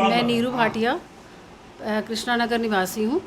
मैं नीरू भाटिया कृष्णा नगर निवासी हूँ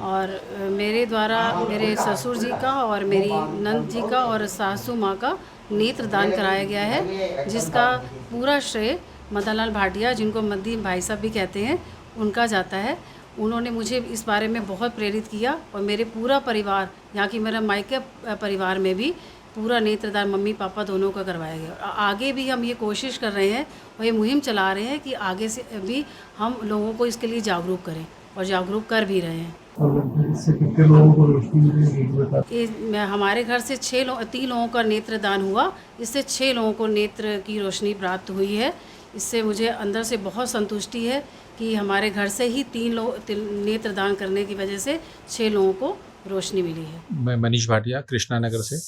और मेरे द्वारा मेरे ससुर जी का और मेरी नंद जी का और सासू माँ का नेत्र दान कराया गया है, जिसका पूरा श्रेय मदन लाल भाटिया, जिनको मद्दी भाई साहब भी कहते हैं, उनका जाता है। उन्होंने मुझे इस बारे में बहुत प्रेरित किया और मेरे पूरा परिवार, यहाँ की मेरा मायके परिवार में भी पूरा नेत्रदान मम्मी पापा दोनों का करवाया गया। आगे भी हम ये कोशिश कर रहे हैं और ये मुहिम चला रहे हैं कि आगे से भी हम लोगों को इसके लिए जागरूक करें और जागरूक कर भी रहे हैं। इससे कितने लोगों को रोशनी मिली? हमारे घर से 3 लोगों का नेत्रदान हुआ। इससे 6 लोगों को नेत्र की रोशनी प्राप्त हुई है। इससे मुझे अंदर से बहुत संतुष्टि है कि हमारे घर से ही 3 लोग नेत्रदान करने की वजह से 6 लोगों को रोशनी मिली है। मैं मनीष भाटिया कृष्णा नगर से।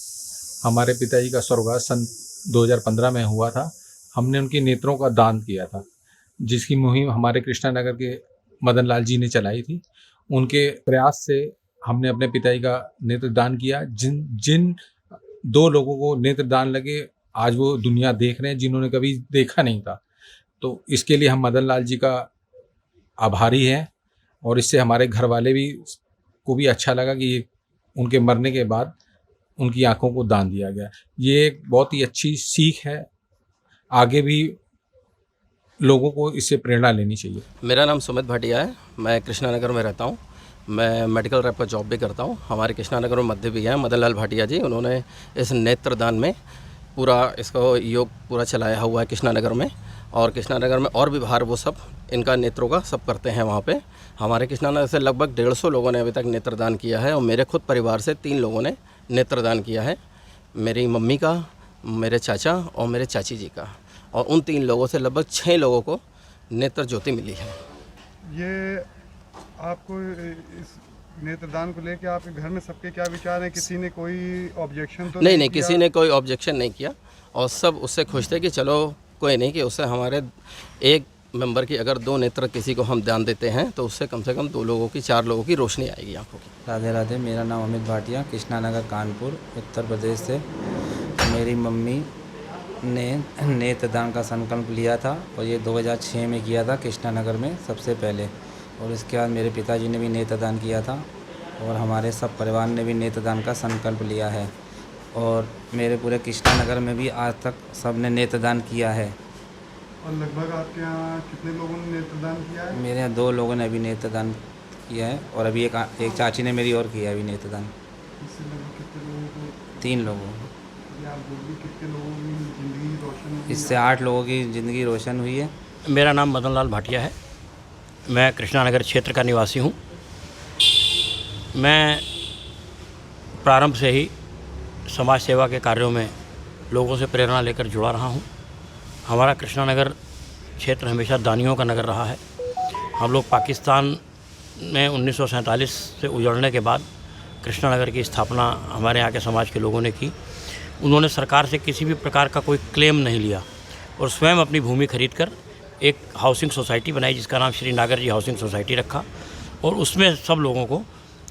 हमारे पिताजी का स्वर्गवास सन 2015 में हुआ था। हमने उनके नेत्रों का दान किया था, जिसकी मुहिम हमारे कृष्णा नगर के मदन लाल जी ने चलाई थी। उनके प्रयास से हमने अपने पिताजी का नेत्र दान किया। जिन 2 लोगों को नेत्र दान लगे, आज वो दुनिया देख रहे हैं जिन्होंने कभी देखा नहीं था। तो इसके लिए हम मदन लाल जी का आभारी हैं और इससे हमारे घर वाले भी को भी अच्छा लगा कि उनके मरने के बाद उनकी आंखों को दान दिया गया। ये एक बहुत ही अच्छी सीख है, आगे भी लोगों को इससे प्रेरणा लेनी चाहिए। मेरा नाम सुमित भाटिया है, मैं कृष्णा नगर में रहता हूँ। मैं मेडिकल रैप का जॉब भी करता हूँ। हमारे कृष्णा नगर में मध्य भी हैं मदन लाल भाटिया जी, उन्होंने इस नेत्रदान में पूरा इसको योग पूरा चलाया हुआ है कृष्णा नगर में। और कृष्णा नगर में और भी बाहर वो सब इनका नेत्रों का सब करते हैं वहाँ पे। हमारे कृष्णा नगर से लगभग 150 लोगों ने अभी तक नेत्रदान किया है और मेरे खुद परिवार से 3 लोगों ने नेत्रदान किया है, मेरी मम्मी का, मेरे चाचा और मेरे चाची जी का। और उन 3 लोगों से लगभग 6 लोगों को नेत्र ज्योति मिली है। ये आपको इस नेत्रदान को लेकर आपके घर में सबके क्या विचार हैं? किसी ने कोई ऑब्जेक्शन तो नहीं, किसी ने कोई ऑब्जेक्शन नहीं किया और सब उससे खुश थे कि चलो कोई नहीं, कि उससे हमारे एक मेंबर की अगर 2 नेत्र किसी को हम दान देते हैं तो उससे कम से कम 2 लोगों की 4 लोगों की रोशनी आएगी आंखों की। राधे राधे। मेरा नाम अमित भाटिया, कृष्णा नगर कानपुर उत्तर प्रदेश से। मेरी मम्मी ने नेत्रदान का संकल्प लिया था और ये 2006 में किया था कृष्णा नगर में सबसे पहले। और इसके बाद मेरे पिताजी ने भी नेत्रदान किया था और हमारे सब परिवार ने भी नेत्रदान का संकल्प लिया है। और मेरे पूरे कृष्णा नगर में भी आज तक सब ने नेत्रदान किया है। और लगभग आपके यहाँ कितने लोगों ने नेत्रदान किया है? मेरे यहाँ 2 लोगों ने अभी नेत्रदान किया है और अभी एक चाची ने मेरी और किया है अभी नेत्रदान। इससे लगभग कितने लोगों को? 3 लोगों। आप बोलिए कितने लोगों की ज़िंदगी रोशन हुई? इससे 8 लोगों की ज़िंदगी रोशन हुई है। मेरा नाम मदन लाल भाटिया है, मैं कृष्णा नगर क्षेत्र का निवासी हूँ। मैं प्रारंभ से ही समाज सेवा के कार्यों में लोगों से प्रेरणा लेकर जुड़ा रहा हूँ। हमारा कृष्णा नगर क्षेत्र हमेशा दानियों का नगर रहा है। हम लोग पाकिस्तान में 1947 से उजड़ने के बाद कृष्णा नगर की स्थापना हमारे यहाँ के समाज के लोगों ने की। उन्होंने सरकार से किसी भी प्रकार का कोई क्लेम नहीं लिया और स्वयं अपनी भूमि खरीदकर एक हाउसिंग सोसाइटी बनाई, जिसका नाम श्री नागर जी हाउसिंग सोसाइटी रखा। और उसमें सब लोगों को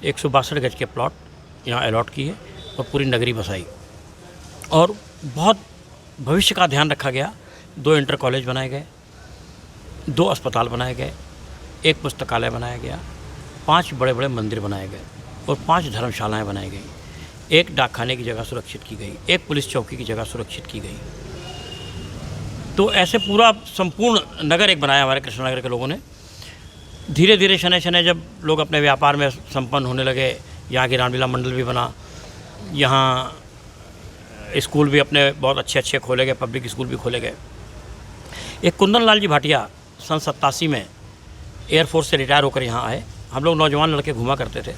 162 गज के प्लॉट यहाँ अलॉट किए और पूरी नगरी बसाई। और बहुत भविष्य का ध्यान रखा गया। 2 इंटर कॉलेज बनाए गए, 2 अस्पताल बनाए गए, 1 पुस्तकालय बनाया गया, 5 बड़े बड़े मंदिर बनाए गए और 5 धर्मशालाएँ बनाई गई। 1 डाकखाने की जगह सुरक्षित की गई, 1 पुलिस चौकी की जगह सुरक्षित की गई। तो ऐसे पूरा संपूर्ण नगर एक बनाया हमारे कृष्णा नगर के लोगों ने। धीरे धीरे शनै शनै जब लोग अपने व्यापार में संपन्न होने लगे, यहाँ की रामलीला मंडल भी बना, यहाँ स्कूल भी अपने बहुत अच्छे अच्छे खोले गए, पब्लिक स्कूल भी खोले गए। एक कुंदन लाल जी भाटिया सन 87 में एयरफोर्स से रिटायर होकर यहाँ आए। हम लोग नौजवान लड़के घूमा करते थे,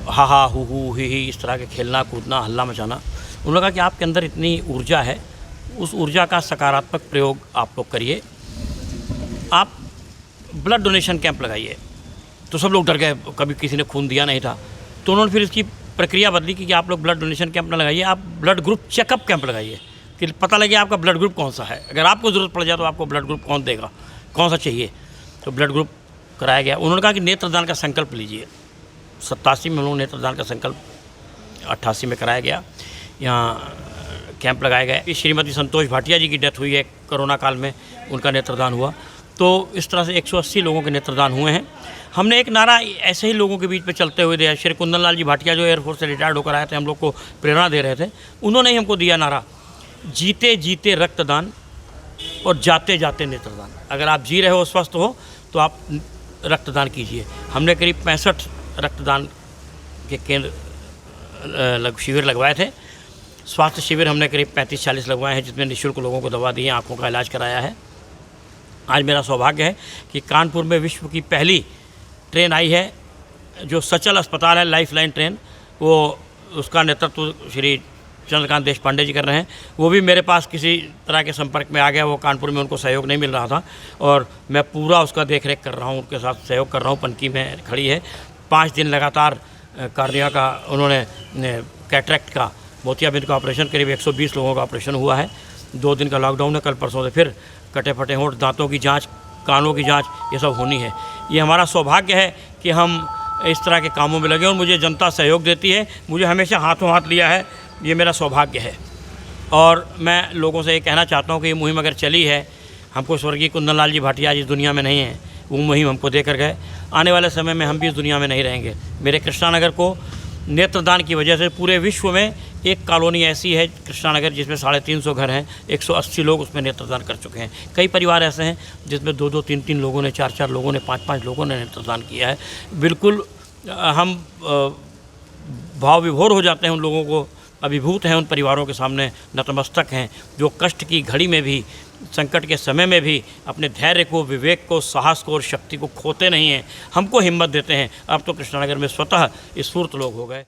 हा हा हु ही इस तरह के खेलना कूदना हल्ला मचाना। उन्होंने कहा कि आपके अंदर इतनी ऊर्जा है, उस ऊर्जा का सकारात्मक प्रयोग आप लोग करिए, आप ब्लड डोनेशन कैंप लगाइए। तो सब लोग डर गए, कभी किसी ने खून दिया नहीं था। तो उन्होंने फिर इसकी प्रक्रिया बदली कि आप लोग ब्लड डोनेशन कैंप न लगाइए, आप ब्लड ग्रुप चेकअप कैंप लगाइए कि पता लगे आपका ब्लड ग्रुप कौन सा है। अगर आपको ज़रूरत पड़ जाए तो आपको ब्लड ग्रुप कौन देगा, कौन सा चाहिए। तो ब्लड ग्रुप कराया गया। उन्होंने कहा कि नेत्रदान का संकल्प लीजिए। 87 में हम लोग नेत्रदान का संकल्प 88 में कराया गया। यहाँ कैंप लगाए गए। श्रीमती संतोष भाटिया जी की डेथ हुई है कोरोना काल में, उनका नेत्रदान हुआ। तो इस तरह से 180 लोगों के नेत्रदान हुए हैं। हमने एक नारा ऐसे ही लोगों के बीच में चलते हुए दिया। श्री कुंदन लाल जी भाटिया जो एयरफोर्स से रिटायर्ड होकर आए थे, हम लोग को प्रेरणा दे रहे थे, उन्होंने ही हमको दिया नारा, जीते जीते रक्तदान और जाते जाते नेत्रदान। अगर आप जी रहे हो, स्वस्थ हो, तो आप रक्तदान कीजिए। हमने करीब 65 रक्तदान के केंद्र शिविर लगवाए थे। स्वास्थ्य शिविर हमने करीब 35-40 लगवाए हैं, जिसमें निःशुल्क लोगों को दवा दी है, आँखों का इलाज कराया है। आज मेरा सौभाग्य है कि कानपुर में विश्व की पहली ट्रेन आई है, जो सचल अस्पताल है, लाइफलाइन ट्रेन, वो उसका नेतृत्व श्री चंद्रकांत देशपांडे जी कर रहे हैं। वो भी मेरे पास किसी तरह के संपर्क में आ गया, वो कानपुर में उनको सहयोग नहीं मिल रहा था और मैं पूरा उसका देख रेख कर रहा हूँ, उनके साथ सहयोग कर रहा हूँ। पनकी में खड़ी है। 5 दिन लगातार कार्निया का उन्होंने कैटरेक्ट का, मोतियाबिंद का ऑपरेशन, करीब 120 लोगों का ऑपरेशन हुआ है। 2 दिन का लॉकडाउन है। कल परसों से फिर कटे फटे होंठ, दांतों की जांच, कानों की जांच, ये सब होनी है। ये हमारा सौभाग्य है कि हम इस तरह के कामों में लगे और मुझे जनता सहयोग देती है। मुझे हमेशा हाथों हाथ लिया है, ये मेरा सौभाग्य है। और मैं लोगों से ये कहना चाहता हूँ कि ये मुहिम अगर चली है, हमको स्वर्गीय कुंदन लाल जी भाटिया जी दुनिया में नहीं है, वो मुहिम हमको देकर गए। आने वाले समय में हम भी इस दुनिया में नहीं रहेंगे। मेरे कृष्णानगर को नेत्रदान की वजह से पूरे विश्व में एक कॉलोनी ऐसी है कृष्णानगर, जिसमें 350 घर हैं, 180 लोग उसमें नेत्रदान कर चुके हैं। कई परिवार ऐसे हैं जिसमें 2-2, 3-3 लोगों ने, 4-4 लोगों ने, 5-5 लोगों ने नेत्रदान किया है। बिल्कुल हम भाव विभोर हो जाते हैं, उन लोगों को अभिभूत हैं, उन परिवारों के सामने नतमस्तक हैं, जो कष्ट की घड़ी में भी, संकट के समय में भी अपने धैर्य को, विवेक को, साहस को और शक्ति को खोते नहीं हैं, हमको हिम्मत देते हैं। अब तो कृष्णानगर में स्वतः स्फूर्त लोग हो गए।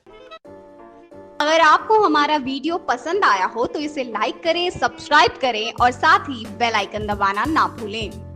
अगर आपको हमारा वीडियो पसंद आया हो तो इसे लाइक करें, सब्सक्राइब करें और साथ ही बेल आइकन दबाना ना भूलें।